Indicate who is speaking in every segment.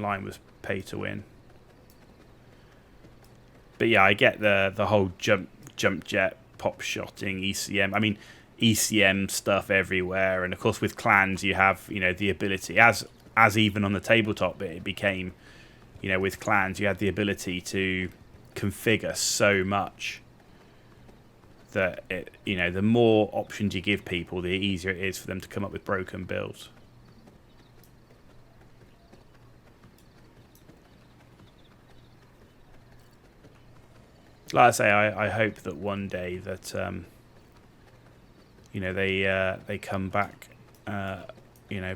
Speaker 1: Online was pay to win. But yeah, I get the whole jump jet, pop shotting, ECM. I mean, ECM stuff everywhere, and of course with clans you have the ability as even on the tabletop it became, with clans you had the ability to configure so much that the more options you give people, the easier it is for them to come up with broken builds. Like I say, I hope that one day that they come back.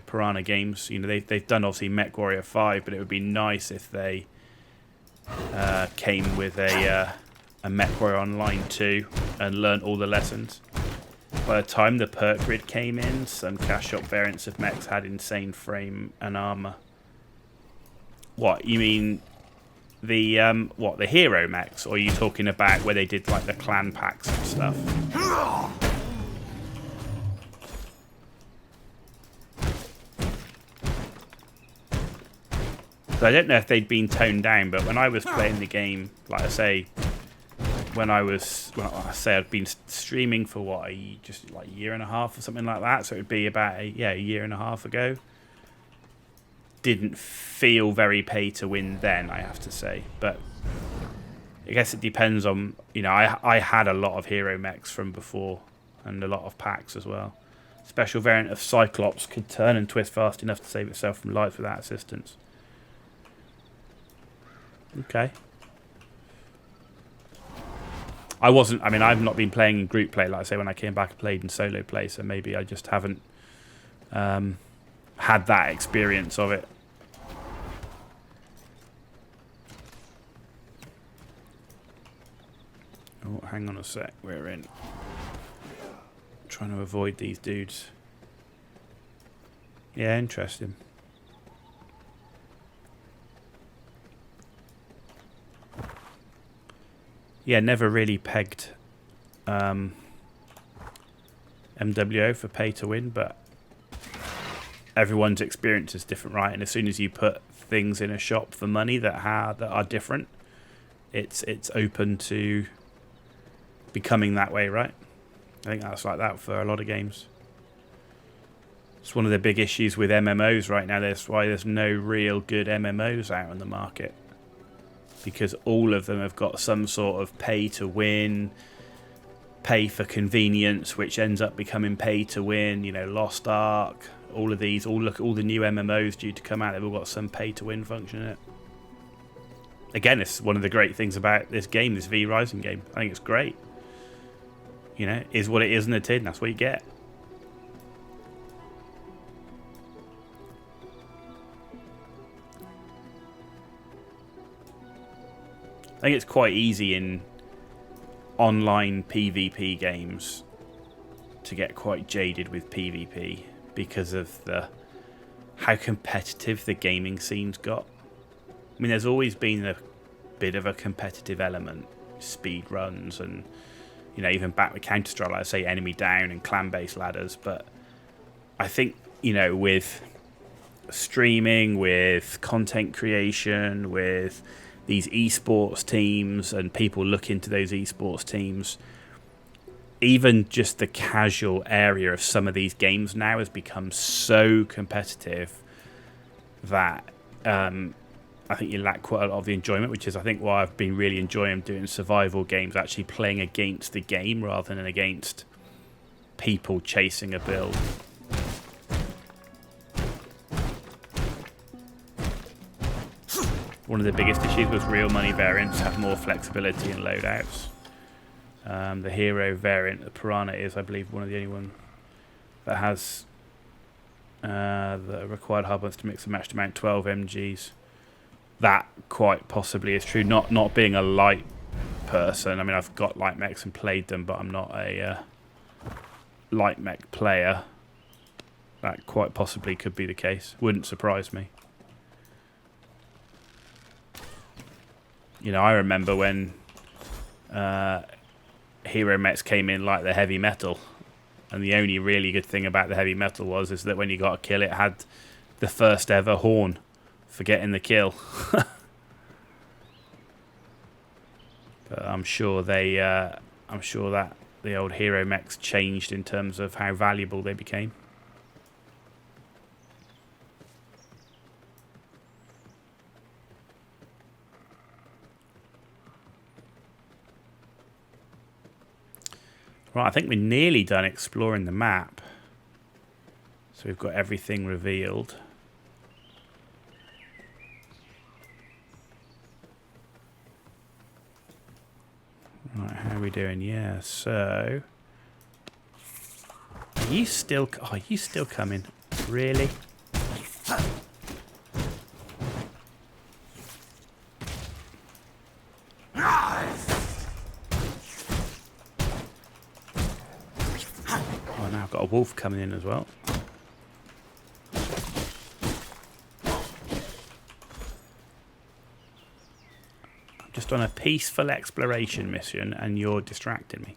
Speaker 1: Piranha Games. They've done obviously MechWarrior 5, but it would be nice if they came with a MechWarrior Online 2 and learnt all the lessons. By the time the perk grid came in, some cash shop variants of mechs had insane frame and armor. What you mean? The the hero mechs, or are you talking about where they did like the clan packs and stuff? So I don't know if they'd been toned down, but when I was playing the game, like I say, I'd been streaming for just like a year and a half or something like that. So it would be about a year and a half ago. Didn't feel very pay to win then, I have to say, but I guess it depends on I had a lot of hero mechs from before and a lot of packs as well. Special variant of Cyclops could turn and twist fast enough to save itself from lights without assistance. Okay. I've not been playing in group play, like I say, when I came back and played in solo play, so maybe I just haven't had that experience of it. Oh, hang on a sec, we're in. Trying to avoid these dudes. Yeah, interesting. Yeah, never really pegged MWO for pay to win, but everyone's experience is different, right? And as soon as you put things in a shop for money that are different, it's open to becoming that way, right? I think that's like that for a lot of games. It's one of the big issues with MMOs right now. That's why there's no real good MMOs out on the market, because all of them have got some sort of pay to win, pay for convenience, which ends up becoming pay to win. Lost Ark, all of these, all the new MMOs due to come out, they've all got some pay to win function in it. Again, it's one of the great things about this game, this V Rising game. I think it's great. Is what it is in the tin. That's what you get. I think it's quite easy in online PvP games to get quite jaded with PvP because of how competitive the gaming scene's got. I mean, there's always been a bit of a competitive element, speed runs, and even back with Counter-Strike, like I say, enemy down and clan-based ladders. But I think with streaming, with content creation, with these esports teams and people look into those esports teams, even just the casual area of some of these games now has become so competitive that I think you lack quite a lot of the enjoyment, which is I think why I've been really enjoying doing survival games, actually playing against the game rather than against people chasing a build. One of the biggest issues with real money variants have more flexibility in loadouts. The hero variant, the Piranha, is, I believe, one of the only ones that has the required hardpoints to mix and match to mount 12 MGs. That quite possibly is true. Not being a light person. I mean, I've got light mechs and played them, but I'm not a light mech player. That quite possibly could be the case. Wouldn't surprise me. I remember when hero mechs came in like the heavy metal, and the only really good thing about the heavy metal is that when you got a kill, it had the first ever horn for getting the kill. But I'm sure that the old hero mechs changed in terms of how valuable they became. Right, I think we're nearly done exploring the map. So we've got everything revealed. Right, how are we doing? Yeah, so... Are you still coming? Really? Oh, now I've got a wolf coming in as well. I'm just on a peaceful exploration mission and you're distracting me.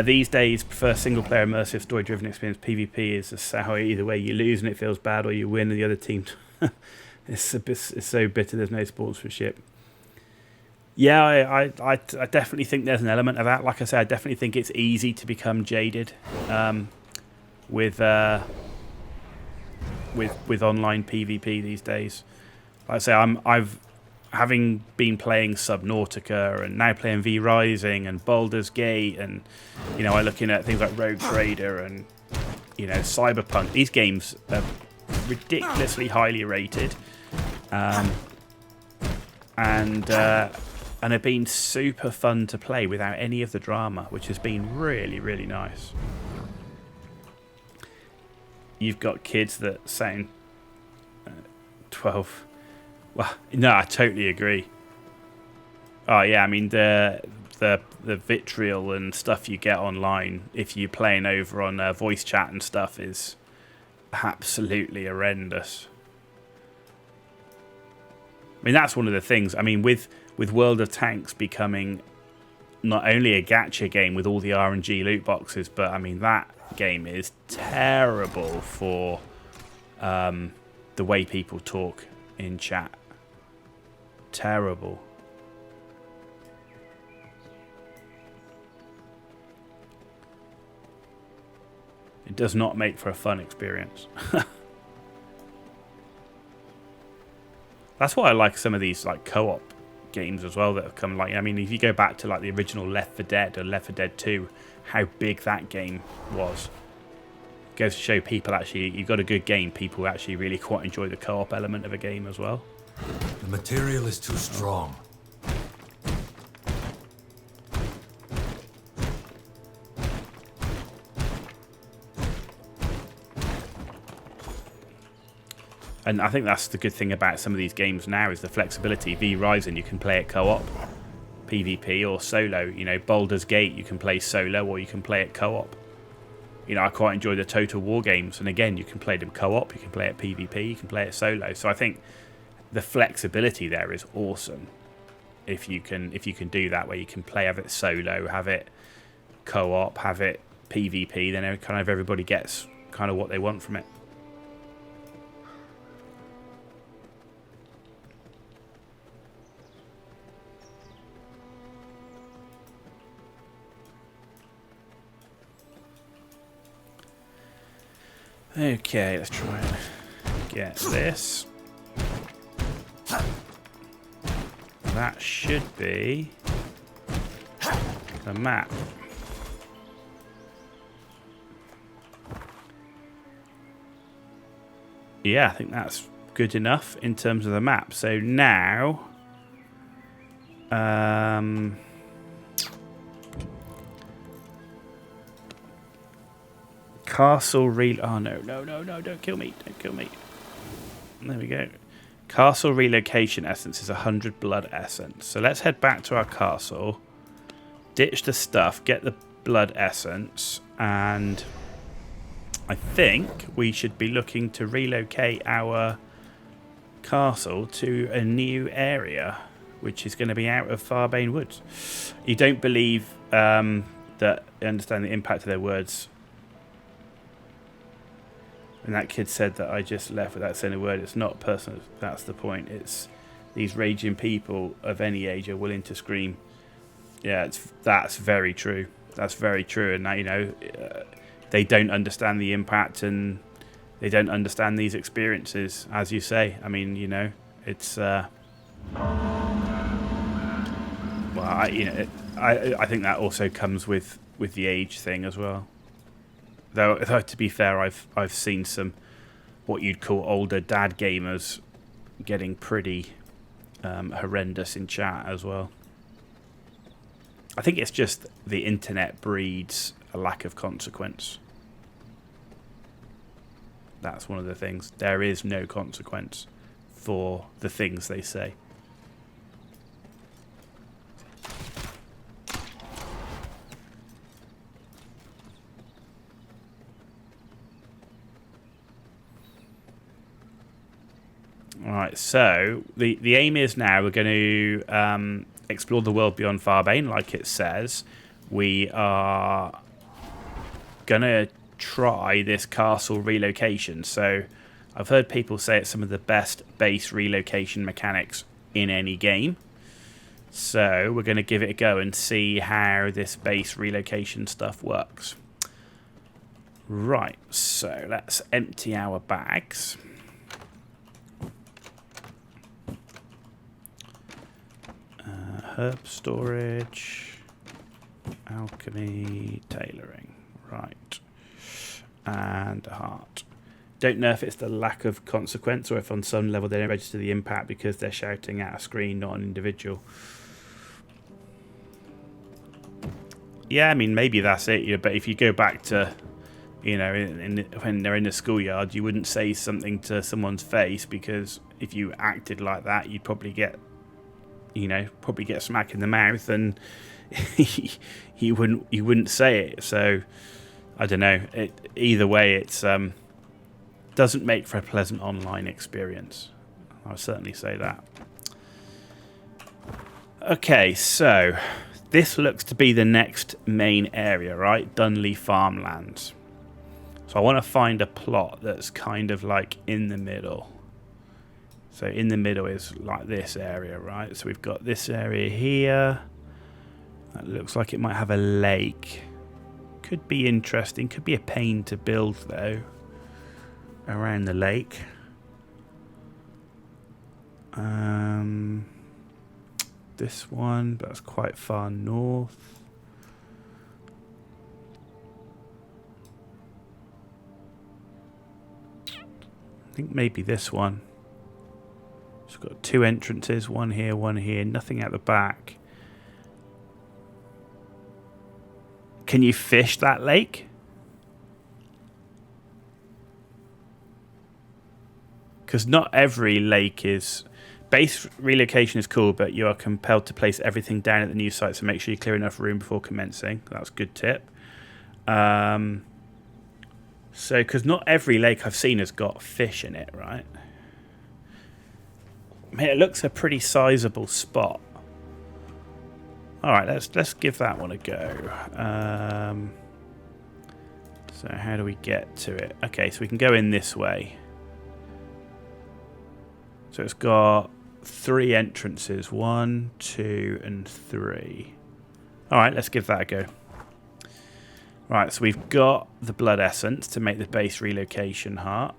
Speaker 1: These days, prefer single-player immersive story-driven experience. PvP is a sour. Either way, you lose and it feels bad, or you win and the other team... it's so bitter there's no sportsmanship. Yeah, I definitely think there's an element of that. Like I said, I definitely think it's easy to become jaded with online PvP these days. Like I say, having been playing Subnautica and now playing V Rising and Baldur's Gate, and I'm looking at things like Rogue Trader and Cyberpunk. These games are ridiculously highly rated, and have been super fun to play without any of the drama, which has been really, really nice. You've got kids that sound 12. Well, no, I totally agree. Oh yeah, I mean the vitriol and stuff you get online if you're playing over on voice chat and stuff is absolutely horrendous. I mean, that's one of the things. I mean, with World of Tanks becoming not only a gacha game with all the RNG loot boxes, but I mean that game is terrible for the way people talk in chat. Terrible. It does not make for a fun experience. That's why I like some of these like co-op games as well that have come. Like, I mean, if you go back to like the original Left 4 Dead or Left 4 Dead 2, how big that game was. It goes to show people actually, you've got a good game, people actually really quite enjoy the co-op element of a game as well.
Speaker 2: The material is too strong.
Speaker 1: And I think that's the good thing about some of these games now is the flexibility. V Rising, you can play it co-op, PvP or solo. Baldur's Gate, you can play solo or you can play it co-op. I quite enjoy the Total War games, and again, you can play them co-op, you can play it PvP, you can play it solo. So I think the flexibility there is awesome. If you can do that, where you can have it solo, have it co-op, have it PvP, then kind of everybody gets kind of what they want from it. Okay, let's try and get this. That should be the map. Yeah, I think that's good enough in terms of the map. So now, castle oh no, don't kill me. There we go. Castle relocation essence is 100 blood essence. So let's head back to our castle, ditch the stuff, get the blood essence, and I think we should be looking to relocate our castle to a new area, which is going to be out of Farbane Woods. You don't believe that I understand the impact of their words. And that kid said that I just left without saying a word. It's not personal. That's the point. It's these raging people of any age are willing to scream. Yeah, that's very true. That's very true. And you know, they don't understand the impact, and they don't understand these experiences, as you say. I mean, you know, it's well, I think that also comes with the age thing as well. Though to be fair, I've seen some what you'd call older dad gamers getting pretty horrendous in chat as well. I think it's just the internet breeds a lack of consequence. That's one of the things. There is no consequence for the things they say. Alright, so the aim is now we're going to explore the world beyond Farbane, like it says. We are going to try this castle relocation. So I've heard people say it's some of the best base relocation mechanics in any game. So we're going to give it a go and see how this base relocation stuff works. Right, so let's empty our bags. Herb storage, alchemy, tailoring, right, and a heart. Don't know if it's the lack of consequence or if on some level they don't register the impact because they're shouting at a screen, not an individual. Yeah, I mean, maybe that's it. Yeah, but if you go back to, you know, when they're in the schoolyard, you wouldn't say something to someone's face, because if you acted like that, you'd probably get, you know, get smack in the mouth, and you wouldn't say it. So I don't know. Either way, it's doesn't make for a pleasant online experience. I'll certainly say that. Okay, so this looks to be the next main area, right? Dunely Farmlands. So I want to find a plot that's kind of like in the middle. So in the middle is like this area, right? So we've got this area here. That looks like it might have a lake. Could be interesting. Could be a pain to build, though, around the lake. This one, but that's quite far north. I think maybe this one. It's got two entrances, one here, nothing at the back. Can you fish that lake? Because not every lake is... Base relocation is cool, but you are compelled to place everything down at the new site, so make sure you clear enough room before commencing. That's a good tip. So, because not every lake I've seen has got fish in it, right? I mean, it looks a pretty sizable spot. All right, let's give that one a go. So how do we get to it? Okay, so we can go in this way. So it's got 3 entrances. 1, 2, and 3. All right, let's give that a go. Right, so we've got the blood essence to make the base relocation heart.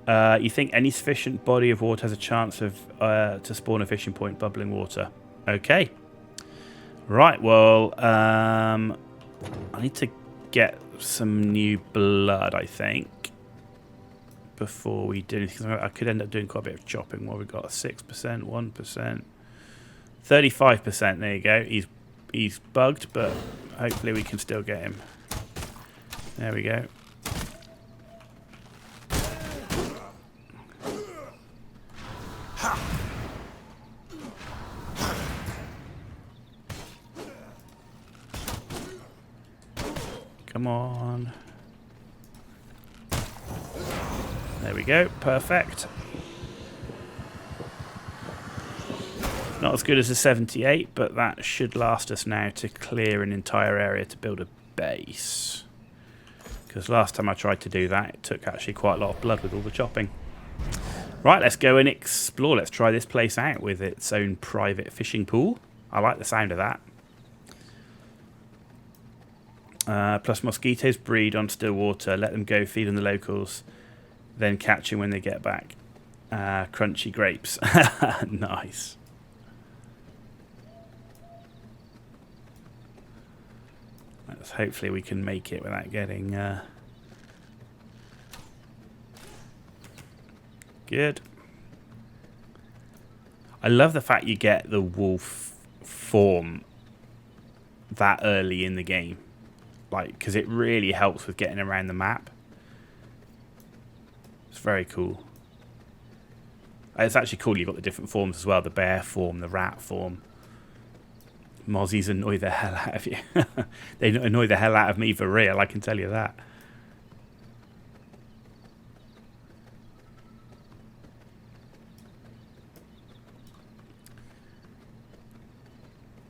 Speaker 1: You think any sufficient body of water has a chance of to spawn a fishing point, bubbling water. Okay. Right, well, I need to get some new blood, I think, before we do anything. I could end up doing quite a bit of chopping. What we've got, 6%, 1%, 35%. There you go. He's bugged, but hopefully we can still get him. There we go. Come on. There we go. Perfect. Not as good as a 78, but that should last us now to clear an entire area to build a base. Because last time I tried to do that, it took actually quite a lot of blood with all the chopping. Right, let's go and explore. Let's try this place out with its own private fishing pool. I like the sound of that. Plus mosquitoes breed on still water. Let them go feed on the locals. Then catch them when they get back. Crunchy grapes. Nice. Hopefully we can make it without getting... Good. I love the fact you get the wolf form that early in the game. Like, because it really helps with getting around the map. It's very cool. It's actually cool you've got the different forms as well. The bear form, the rat form. Mozzies annoy the hell out of you. They annoy the hell out of me for real, I can tell you that.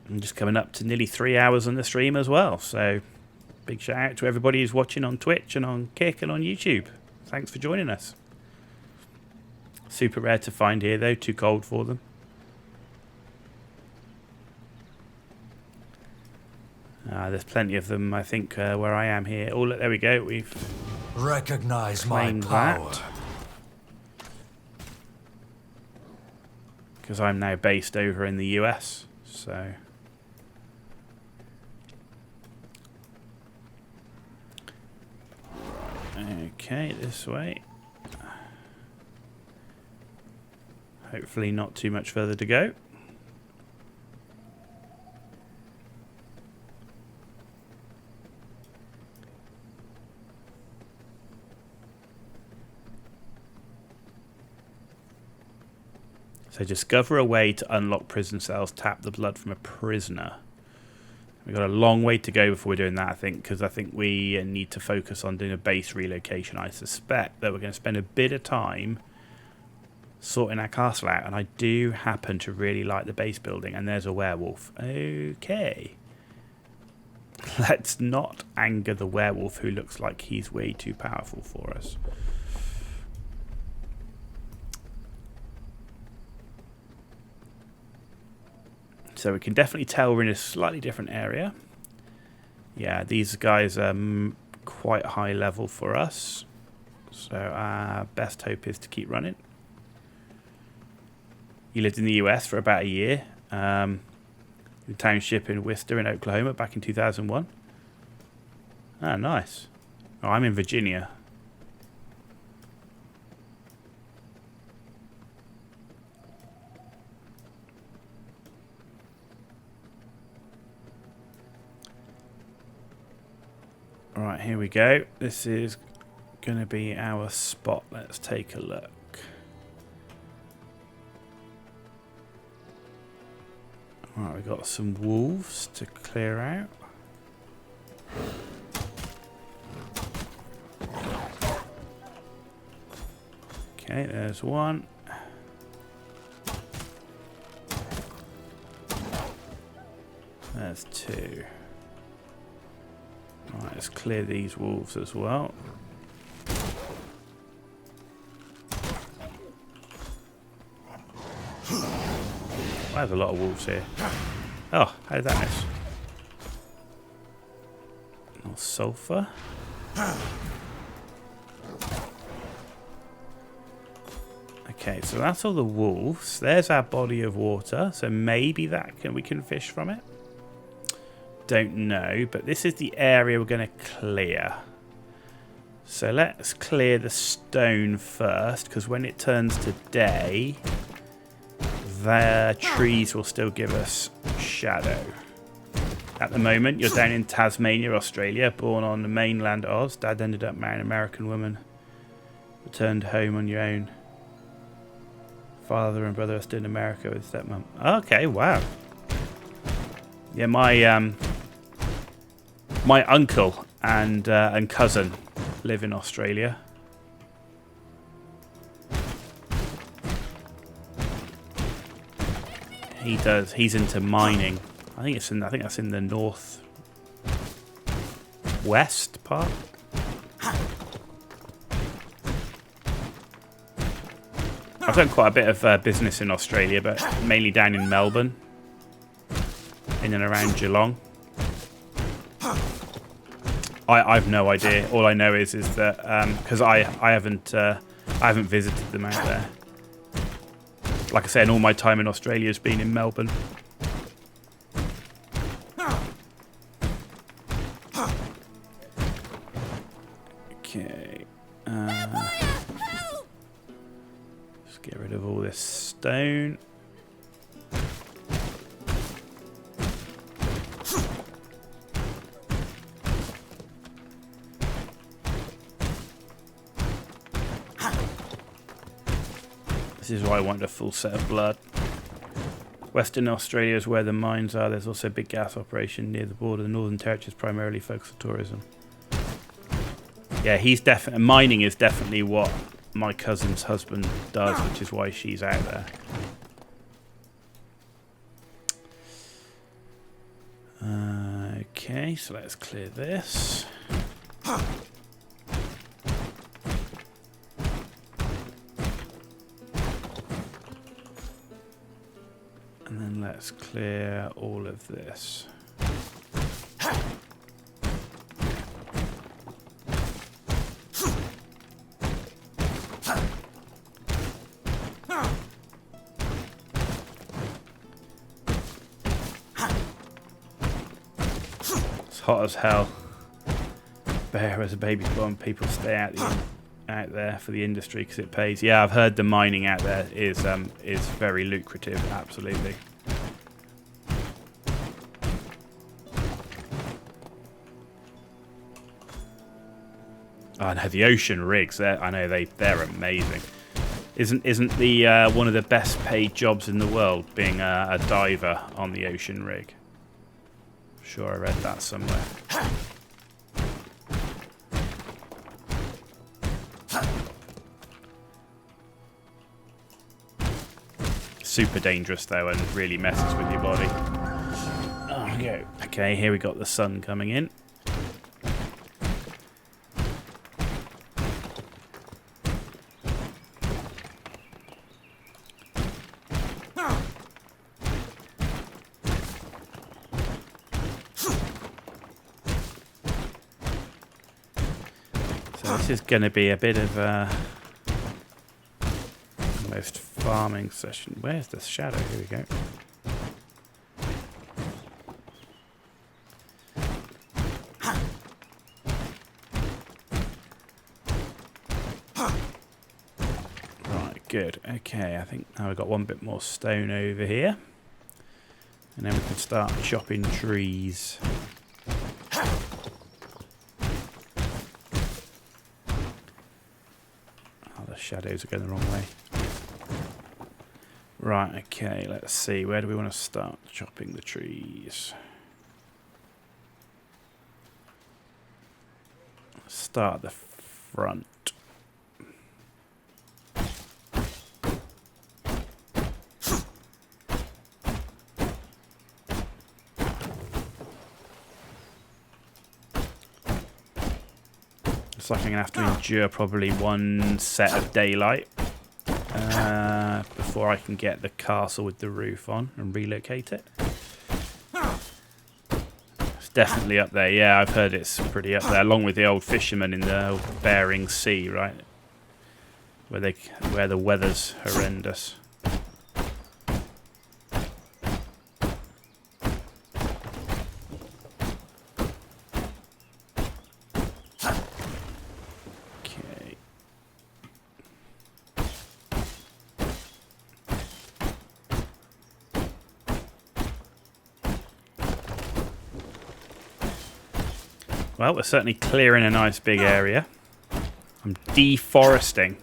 Speaker 1: I'm just coming up to nearly 3 hours on the stream as well, so big shout out to everybody who's watching on Twitch and on Kick and on YouTube. Thanks for joining us. Super rare to find here though, too cold for them. There's plenty of them, I think, where I am here. Oh, look, there we go. We've
Speaker 2: recognize my power.
Speaker 1: Because I'm now based over in the US, so... Okay, this way. Hopefully not too much further to go. So discover a way to unlock prison cells. Tap the blood from a prisoner. We've got a long way to go before we're doing that, I think, because I think we need to focus on doing a base relocation. I suspect that we're going to spend a bit of time sorting our castle out, and I do happen to really like the base building, and there's a werewolf. Okay. Let's not anger the werewolf, who looks like he's way too powerful for us. So we can definitely tell we're in a slightly different area. Yeah, these guys are quite high level for us. So our best hope is to keep running. You lived in the US for about a year. In a township in Worcester in Oklahoma back in 2001. Ah, nice. Oh, I'm in Virginia. Alright, here we go. This is going to be our spot. Let's take a look. Alright, we've got some wolves to clear out. Okay, there's one. There's two. Alright, let's clear these wolves as well. There's a lot of wolves here. Oh, how did that miss? More sulfur. Okay, so that's all the wolves. There's our body of water, so maybe we can fish from it. Don't know, but this is the area we're going to clear. So let's clear the stone first, because when it turns to day, the trees will still give us shadow. At the moment, you're down in Tasmania, Australia, born on the mainland Oz. Dad ended up marrying an American woman. Returned home on your own. Father and brother are still in America with stepmom. Okay, wow. Yeah, my uncle and cousin live in Australia. He does. He's into mining. I think that's in the north west part. I've done quite a bit of business in Australia, but mainly down in Melbourne, in and around Geelong. I've no idea. All I know is that because I haven't visited them out there. Like I said, all my time in Australia has been in Melbourne. Okay. Let's get rid of all this stone. This is why I want a full set of blood. Western Australia is where the mines are. There's also a big gas operation near the border. The Northern Territory is primarily focused on tourism. Yeah, he's definitely... Mining is definitely what my cousin's husband does, which is why she's out there. Okay, so let's clear this. And then let's clear all of this. It's hot as hell. Bear as a baby bomb. People stay out there for the industry because it pays. Yeah, I've heard the mining out there is very lucrative. Absolutely. Oh, no, the ocean rigs. I know they're amazing. Isn't the one of the best paid jobs in the world being a diver on the ocean rig? I'm sure I read that somewhere. Super dangerous though, and really messes with your body. Oh, go. Okay, here we got the sun coming in. So this is going to be a bit of a almost farming session. Where's the shadow? Here we go. Right, good. Okay, I think now we've got one bit more stone over here. And then we can start chopping trees. Oh, the shadows are going the wrong way. Right, okay, let's see. Where do we want to start chopping the trees? Start at the front. Looks like I'm going to have to endure probably one set of daylight before I can get the castle with the roof on and relocate it. It's definitely up there. Yeah, I've heard it's pretty up there, along with the old fishermen in the Bering Sea, right? Where the weather's horrendous. Well, we're certainly clearing a nice big area. I'm deforesting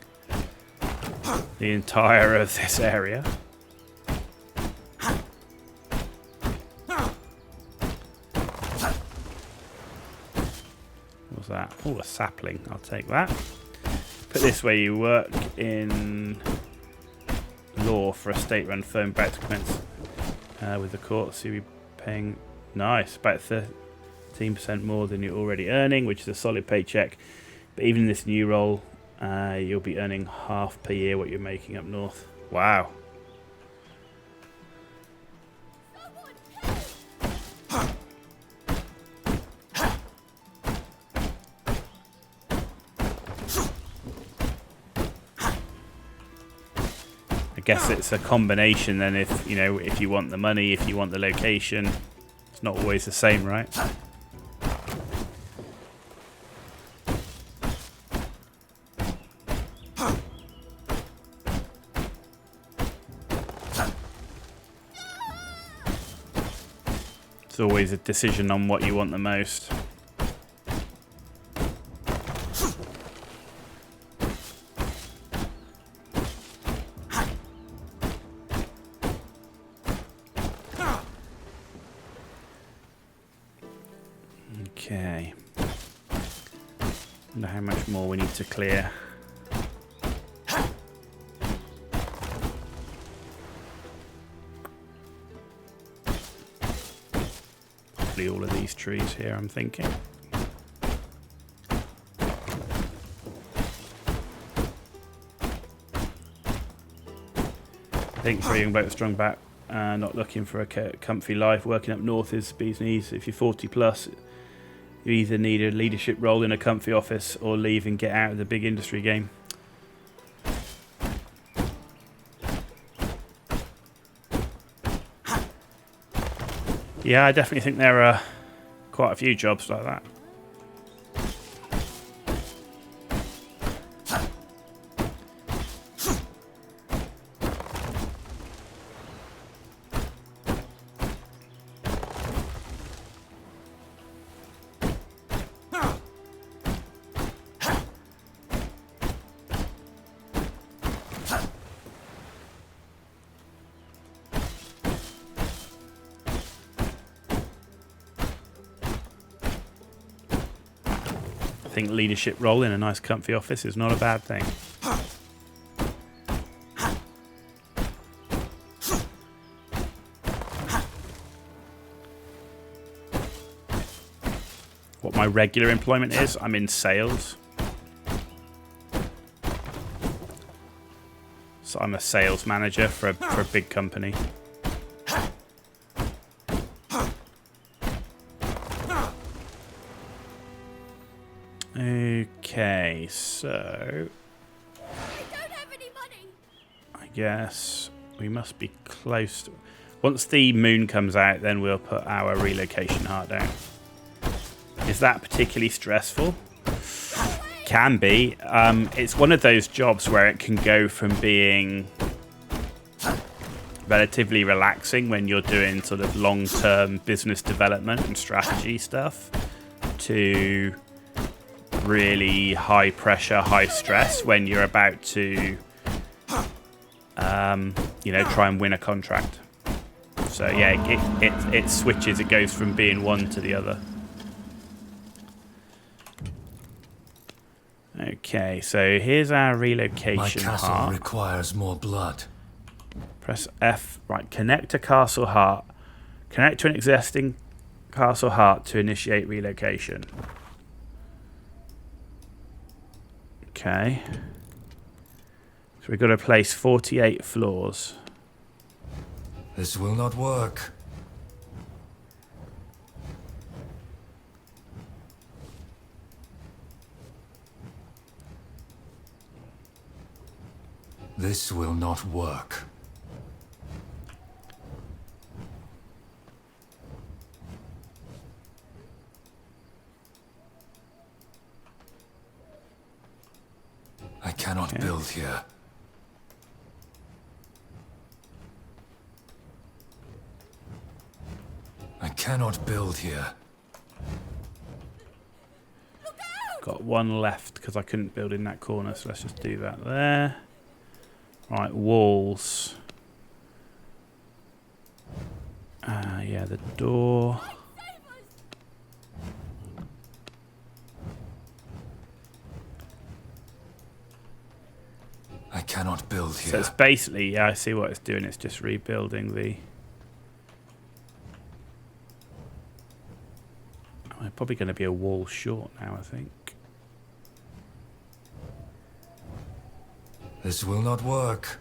Speaker 1: the entire of this area. What's that? Oh, a sapling. I'll take that. Put this where you work in law for a state-run firm about to commence with the court. So you'll be paying nice, about 13% more than you're already earning, which is a solid paycheck. But even in this new role, You'll be earning half per year what you're making up north. Wow. I guess it's a combination then, if you want the money, if you want the location. It's not always the same, right? It's always a decision on what you want the most. Okay. Wonder how much more we need to clear. Probably all of these trees here, I'm thinking. I think for a young bloke with strong back, not looking for a comfy life, working up north is bee's knees. If you're 40 plus, you either need a leadership role in a comfy office or leave and get out of the big industry game. Yeah, I definitely think there are quite a few jobs like that. I think leadership role in a nice comfy office is not a bad thing. What my regular employment is, I'm in sales. So I'm a sales manager for a big company. Okay, so I guess we must be close to... Once the moon comes out, then we'll put our relocation heart down. Is that particularly stressful? Can be. It's one of those jobs where it can go from being relatively relaxing when you're doing sort of long-term business development and strategy stuff to really high pressure, high stress when you're about to, try and win a contract. So yeah, it switches. It goes from being one to the other. Okay, so here's our relocation
Speaker 2: My castle
Speaker 1: heart.
Speaker 2: requires more blood.
Speaker 1: Press F. Right, connect to castle heart. Connect to an existing castle heart to initiate relocation. Okay. So we've got to place 48 floors.
Speaker 2: This will not work. This will not work. I cannot build here. I cannot build here.
Speaker 1: Got one left because I couldn't build in that corner, so let's just do that there. Right, walls. Yeah, the door.
Speaker 2: I cannot build here.
Speaker 1: So it's basically, yeah, I see what it's doing. It's just rebuilding the... I'm probably going to be a wall short now, I think.
Speaker 2: This will not work.